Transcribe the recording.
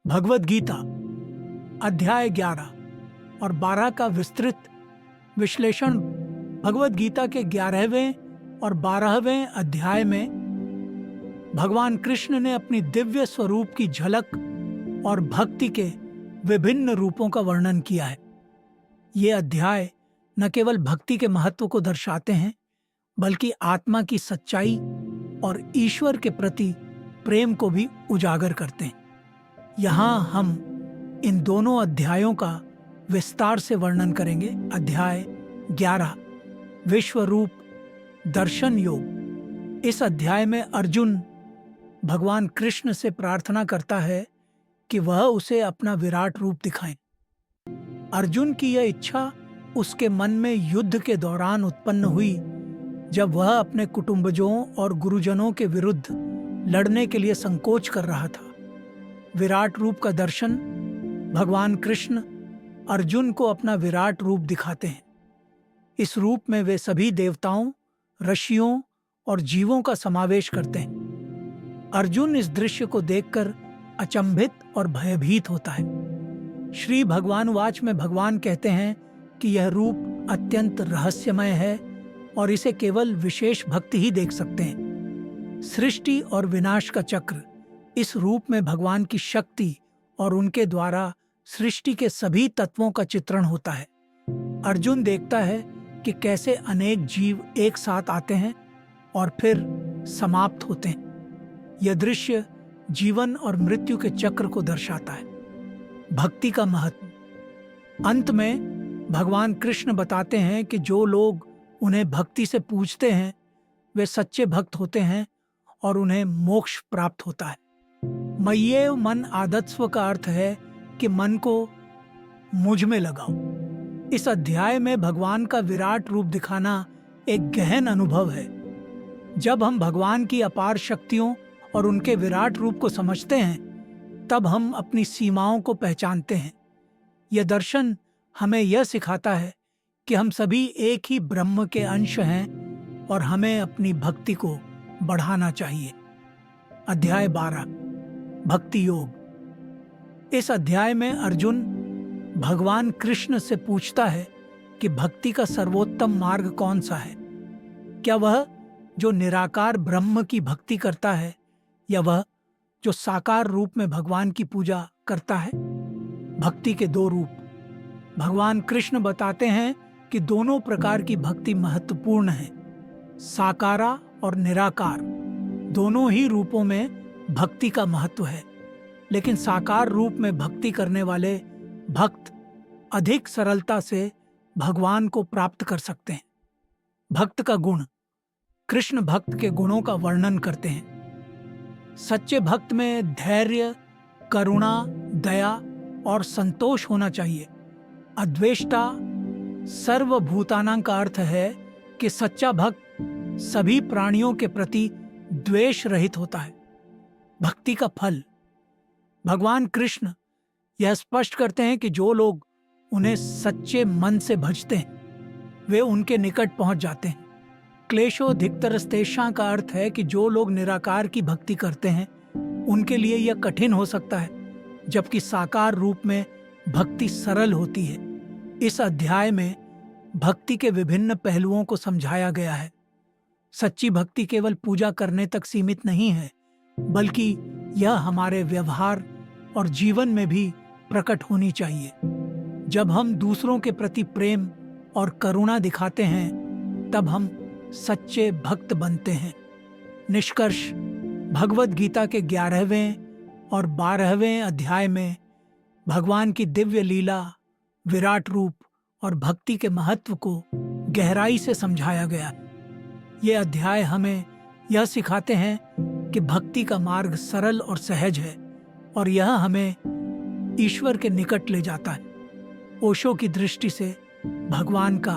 भगवद गीता अध्याय 11 और 12 का विस्तृत विश्लेषण भगवद गीता के 11वें और 12वें अध्याय में भगवान कृष्ण ने अपनी दिव्य स्वरूप की झलक और भक्ति के विभिन्न रूपों का वर्णन किया है। ये अध्याय न केवल भक्ति के महत्व को दर्शाते हैं, बल्कि आत्मा की सच्चाई और ईश्वर के प्रति प्रेम को भी उजागर करते हैं। यहाँ हम इन दोनों अध्यायों का विस्तार से वर्णन करेंगे। अध्याय 11 विश्व रूप दर्शन योग। इस अध्याय में अर्जुन भगवान कृष्ण से प्रार्थना करता है कि वह उसे अपना विराट रूप दिखाएं। अर्जुन की यह इच्छा उसके मन में युद्ध के दौरान उत्पन्न हुई, जब वह अपने कुटुंबजों और गुरुजनों के विरुद्ध लड़ने के लिए संकोच कर रहा था। विराट रूप का दर्शन भगवान कृष्ण अर्जुन को अपना विराट रूप दिखाते हैं। इस रूप में वे सभी देवताओं, ऋषियों और जीवों का समावेश करते हैं। अर्जुन इस दृश्य को देखकर अचंभित और भयभीत होता है। श्री भगवान वाच में भगवान कहते हैं कि यह रूप अत्यंत रहस्यमय है और इसे केवल विशेष भक्त ही देख सकते हैं। सृष्टि और विनाश का चक्र इस रूप में भगवान की शक्ति और उनके द्वारा सृष्टि के सभी तत्वों का चित्रण होता है। अर्जुन देखता है कि कैसे अनेक जीव एक साथ आते हैं और फिर समाप्त होते हैं। यह दृश्य जीवन और मृत्यु के चक्र को दर्शाता है। भक्ति का महत्व। अंत में भगवान कृष्ण बताते हैं कि जो लोग उन्हें भक्ति से पूजते हैं वे सच्चे भक्त होते हैं और उन्हें मोक्ष प्राप्त होता है। मय्येव मन आदत्स्व का अर्थ है कि मन को मुझ में लगाओ। इस अध्याय में भगवान का विराट रूप दिखाना एक गहन अनुभव है। जब हम भगवान की अपार शक्तियों और उनके विराट रूप को समझते हैं, तब हम अपनी सीमाओं को पहचानते हैं। यह दर्शन हमें यह सिखाता है कि हम सभी एक ही ब्रह्म के अंश हैं और हमें अपनी भक्ति को बढ़ाना चाहिए। अध्याय 12 भक्ति योग। इस अध्याय में अर्जुन भगवान कृष्ण से पूछता है कि भक्ति का सर्वोत्तम मार्ग कौन सा है। क्या वह जो निराकार ब्रह्म की भक्ति करता है, या वह जो साकार रूप में भगवान की पूजा करता है। भक्ति के दो रूप। भगवान कृष्ण बताते हैं कि दोनों प्रकार की भक्ति महत्वपूर्ण है। साकारा और निराकार दोनों ही रूपों में भक्ति का महत्व है, लेकिन साकार रूप में भक्ति करने वाले भक्त अधिक सरलता से भगवान को प्राप्त कर सकते हैं। भक्त का गुण। कृष्ण भक्त के गुणों का वर्णन करते हैं। सच्चे भक्त में धैर्य, करुणा, दया और संतोष होना चाहिए। अद्वेष्टा सर्वभूतानां का अर्थ है कि सच्चा भक्त सभी प्राणियों के प्रति द्वेष रहित होता है। भक्ति का फल। भगवान कृष्ण यह स्पष्ट करते हैं कि जो लोग उन्हें सच्चे मन से भजते हैं वे उनके निकट पहुंच जाते हैं। क्लेशोधिकतरस्तेषां का अर्थ है कि जो लोग निराकार की भक्ति करते हैं उनके लिए यह कठिन हो सकता है, जबकि साकार रूप में भक्ति सरल होती है। इस अध्याय में भक्ति के विभिन्न पहलुओं को समझाया गया है। सच्ची भक्ति केवल पूजा करने तक सीमित नहीं है, बल्कि यह हमारे व्यवहार और जीवन में भी प्रकट होनी चाहिए। जब हम दूसरों के प्रति प्रेम और करुणा दिखाते हैं, तब हम सच्चे भक्त बनते हैं। निष्कर्ष। भगवद गीता के 11वें और 12वें अध्याय में भगवान की दिव्य लीला, विराट रूप और भक्ति के महत्व को गहराई से समझाया गया। ये अध्याय हमें यह सिखाते हैं कि भक्ति का मार्ग सरल और सहज है और यह हमें ईश्वर के निकट ले जाता है। ओशो की दृष्टि से भगवान का